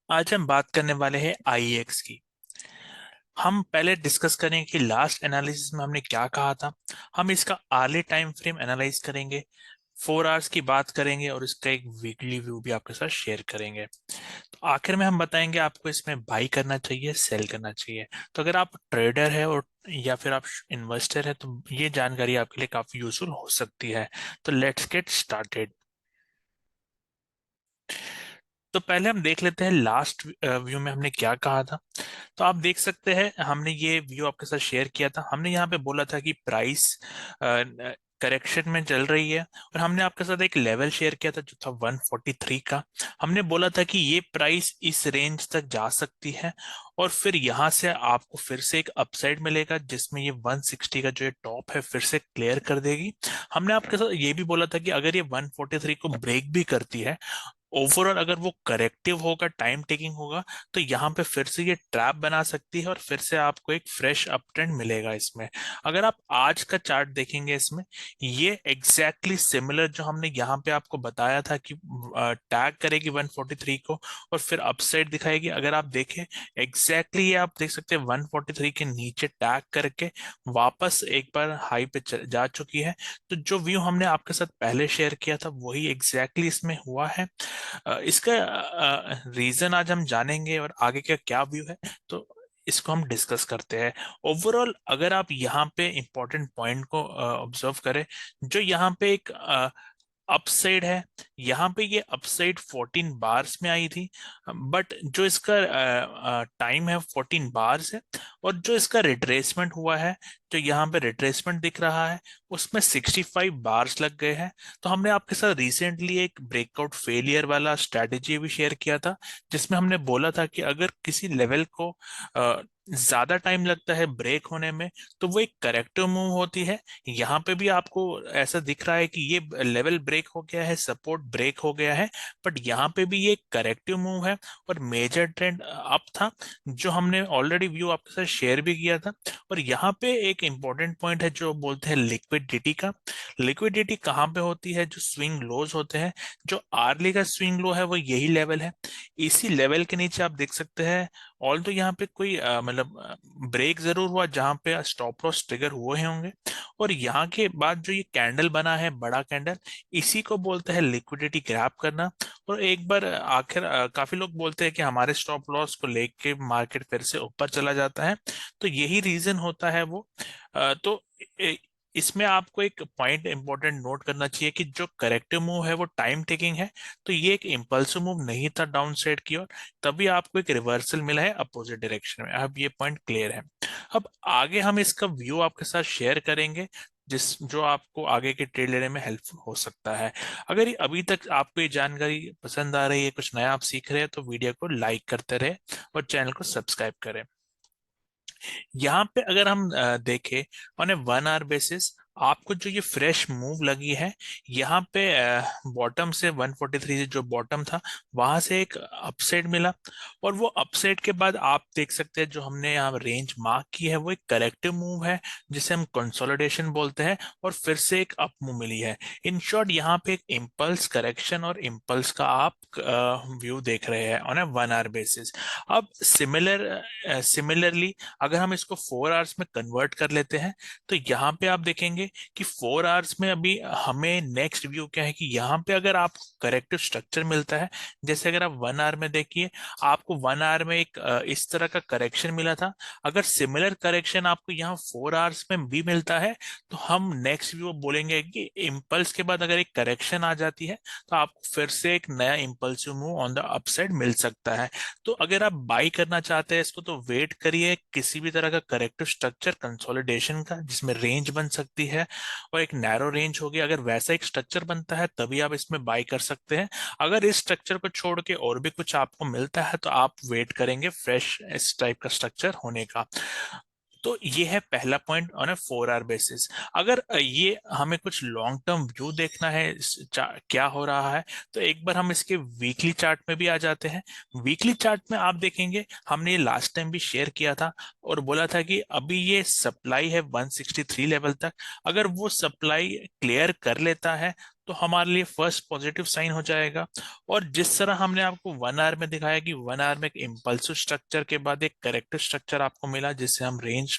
आज हम बात करने वाले हैं आईएक्स की। हम पहले डिस्कस करेंगे कि लास्ट एनालिसिस में हमने क्या कहा था। हम इसका आर्ली टाइम फ्रेम एनालाइज करेंगे, 4 आवर्स की बात करेंगे और इसका एक वीकली व्यू भी आपके साथ शेयर करेंगे। तो आखिर में हम बताएंगे आपको इसमें बाई करना चाहिए, सेल करना चाहिए। तो अगर आप ट्रेडर है और या फिर आप इन्वेस्टर है तो ये जानकारी आपके लिए काफी यूजफुल हो सकती है। तो लेट्स गेट स्टार्टेड। तो पहले हम देख लेते हैं लास्ट व्यू में हमने क्या कहा था। तो आप देख सकते हैं हमने ये व्यू आपके साथ शेयर किया था। हमने यहाँ पे बोला था कि प्राइस करेक्शन में चल रही है और हमने आपके साथ एक लेवल शेयर किया था जो था 143 का। हमने बोला था कि ये प्राइस इस रेंज तक जा सकती है और फिर यहाँ से आपको फिर से एक अपसाइड मिलेगा जिसमें ये 160 का जो ये टॉप है फिर से क्लियर कर देगी। हमने आपके साथ ये भी बोला था कि अगर ये 143 को ब्रेक भी करती है, ओवरऑल अगर वो करेक्टिव होगा, टाइम टेकिंग होगा, तो यहाँ पे फिर से ये ट्रैप बना सकती है और फिर से आपको एक फ्रेश अप ट्रेंड मिलेगा इसमें। अगर आप आज का चार्ट देखेंगे इसमें, ये एग्जैक्टली सिमिलर जो हमने यहाँ पे आपको बताया था कि टैग करेगी 143 को और फिर अपसाइड दिखाएगी। अगर आप देखें एग्जैक्टली ये आप देख सकते हैं 143 के नीचे टैग करके वापस एक बार हाई पे जा चुकी है। तो जो व्यू हमने आपके साथ पहले शेयर किया था वही एग्जैक्टली इसमें हुआ है। इसका रीजन आज हम जानेंगे और आगे का क्या व्यू है, तो इसको हम डिस्कस करते हैं। ओवरऑल अगर आप यहाँ पे इंपॉर्टेंट पॉइंट को ऑब्जर्व करें, जो यहाँ पे एक अपसाइड है, यहाँ पे ये अपसाइड 14 बार्स में आई थी, बट जो इसका टाइम है 14 बार्स है और जो इसका रिट्रेसमेंट हुआ है, जो यहाँ पे रिट्रेसमेंट दिख रहा है उसमें 65 बार्स लग गए हैं। तो हमने आपके साथ रिसेंटली एक ब्रेकआउट फेलियर वाला स्ट्रैटेजी भी शेयर किया था जिसमें हमने बोला था कि अगर किसी लेवल को ज्यादा टाइम लगता है ब्रेक होने में तो वो एक करेक्टिव मूव होती है। यहाँ पे भी आपको ऐसा दिख रहा है कि ये लेवल ब्रेक हो गया है, सपोर्ट ब्रेक हो गया है, बट यहाँ पे भी ये करेक्टिव मूव है और मेजर ट्रेंड अप था जो हमने ऑलरेडी व्यू आपके साथ शेयर भी किया था। और यहाँ पे एक इंपॉर्टेंट पॉइंट है जो बोलते हैं लिक्विडिटी का। लिक्विडिटी कहाँ पे होती है? जो स्विंग लोज होते हैं, जो आर्ली का स्विंग लो है वो यही लेवल है। इसी लेवल के नीचे आप देख सकते हैं, ऑल तो यहाँ पे कोई मतलब ब्रेक जरूर हुआ जहां पे स्टॉप लॉस ट्रिगर हुए होंगे और यहाँ के बाद जो ये कैंडल बना है बड़ा कैंडल, इसी को बोलते हैं लिक्विडिटी ग्रैब करना। और एक बार आखिर काफी लोग बोलते हैं कि हमारे स्टॉप लॉस को लेके मार्केट फिर से ऊपर चला जाता है, तो यही रीजन होता है वो। तो इसमें आपको एक पॉइंट इंपॉर्टेंट नोट करना चाहिए कि जो करेक्टिव मूव है वो टाइम टेकिंग है। तो ये एक इम्पल्सिव मूव नहीं था डाउन साइड की ओर, तभी आपको एक रिवर्सल मिला है अपोजिट डायरेक्शन में। अब ये पॉइंट क्लियर है। अब आगे हम इसका व्यू आपके साथ शेयर करेंगे जिस जो आपको आगे के ट्रेड लेने में हेल्पफुल हो सकता है। अगर ये अभी तक आपको ये जानकारी पसंद आ रही है, कुछ नया आप सीख रहे हैं, तो वीडियो को लाइक करते रहे और चैनल को सब्सक्राइब करें। यहाँ पे अगर हम देखें ऑन ए 1 आवर बेसिस, आपको जो ये फ्रेश मूव लगी है, यहाँ पे बॉटम से 143 से जो बॉटम था वहां से एक अपसाइड मिला और वो अपसाइड के बाद आप देख सकते हैं जो हमने यहाँ रेंज मार्क की है वो एक करेक्टिव मूव है जिसे हम कंसोलिडेशन बोलते हैं और फिर से एक अप मूव मिली है। इन शॉर्ट यहाँ पे एक इम्पल्स करेक्शन और इम्पल्स का आप व्यू देख रहे हैं ऑन ए 1 आवर बेसिस। अब सिमिलरली अगर हम इसको 4 आवर्स में कन्वर्ट कर लेते हैं, तो यहाँ पे आप देखेंगे कि 4 आवर्स में अभी हमें नेक्स्ट व्यू क्या है कि यहाँ पे अगर आप करेक्टिव स्ट्रक्चर मिलता है, जैसे अगर आप 1 आवर में देखिए, आपको 1 आवर में एक इस तरह का करेक्शन मिला था। अगर सिमिलर करेक्शन आपको यहाँ 4 आवर्स में भी मिलता है, तो हम नेक्स्ट व्यू बोलेंगे कि इम्पल्स के बाद अगर एक करेक्शन आ जाती है तो आपको फिर से एक नया impulsive move on the upside मिल सकता है। तो अगर आप बाई करना चाहते हैं इसको, तो वेट करिए किसी भी तरह का करेक्टिव स्ट्रक्चर कंसोलिडेशन का जिसमें रेंज बन सकती है और एक नैरो रेंज होगी। अगर वैसा एक स्ट्रक्चर बनता है तभी आप इसमें बाई कर सकते हैं। अगर इस स्ट्रक्चर को छोड़ के और भी कुछ आपको मिलता है तो आप वेट करेंगे फ्रेश इस टाइप का स्ट्रक्चर होने का। तो ये है पहला point on a 4 hour basis. अगर ये हमें कुछ लॉन्ग टर्म व्यू देखना है क्या हो रहा है, तो एक बार हम इसके वीकली चार्ट में भी आ जाते हैं। वीकली चार्ट में आप देखेंगे हमने ये लास्ट टाइम भी शेयर किया था और बोला था कि अभी ये सप्लाई है 163 लेवल तक। अगर वो सप्लाई क्लियर कर लेता है तो हमारे लिए फर्स्ट पॉजिटिव साइन हो जाएगा। और जिस तरह हमने आपको 1 आवर में दिखाया कि 1 आवर में एक इम्पल्सिव स्ट्रक्चर के बाद एक करेक्टिव स्ट्रक्चर आपको मिला, जिससे हम रेंज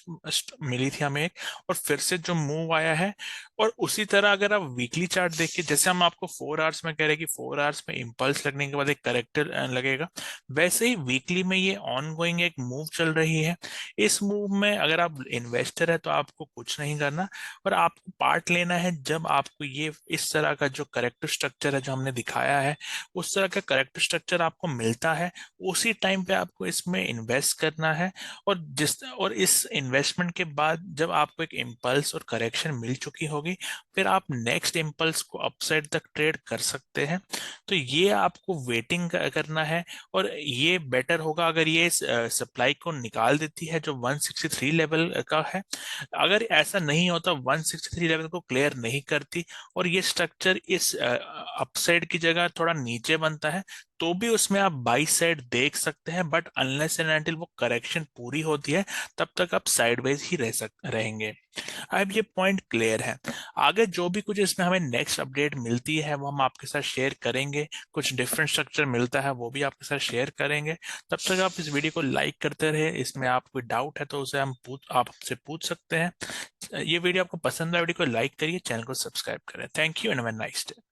मिली थी हमें एक, और फिर से जो मूव आया है। और उसी तरह अगर आप वीकली चार्ट देखिए, जैसे हम आपको 4 आवर्स में कह रहे हैं कि 4 आवर्स में इम्पल्स लगने के बाद एक करेक्टर लगेगा, वैसे ही वीकली में ये ऑन गोइंग एक मूव चल रही है। इस मूव में अगर आप इन्वेस्टर है तो आपको कुछ नहीं करना, और आपको पार्ट लेना है जब आपको ये इस तरह का जो करेक्टर स्ट्रक्चर है जो हमने दिखाया है, उस तरह का करेक्टर स्ट्रक्चर आपको मिलता है, उसी टाइम पे आपको इसमें इन्वेस्ट करना है। और इस इन्वेस्टमेंट के बाद जब आपको एक इम्पल्स और करेक्शन मिल चुकी होगी, फिर आप नेक्स्ट इम्पल्स को अपसाइड तक ट्रेड कर सकते हैं। तो ये आपको वेटिंग करना है। और ये बेटर होगा अगर ये सप्लाई को निकाल देती है जो 163 लेवल का है। अगर ऐसा नहीं होता, 163 लेवल को क्लियर नहीं करती, और ये स्ट्रक्चर इस अपसाइड की जगह थोड़ा नीचे बनता है, तो भी उसमें आप बाई साइड देख सकते हैं। बट अनलेस एंड अनटिल वो करेक्शन पूरी होती है, तब तक आप साइडवेज ही रहेंगे। अब ये पॉइंट क्लियर है। आगे जो भी कुछ इसमें हमें नेक्स्ट अपडेट मिलती है वो हम आपके साथ शेयर करेंगे। कुछ डिफरेंट स्ट्रक्चर मिलता है वो भी आपके साथ शेयर करेंगे। तब तक आप इस वीडियो को लाइक करते रहे। इसमें आप कोई डाउट है तो उसे आप हमसे पूछ सकते हैं। ये वीडियो आपको पसंद है, वीडियो को लाइक करिए, चैनल को सब्सक्राइब करें। Thank you and have a nice day.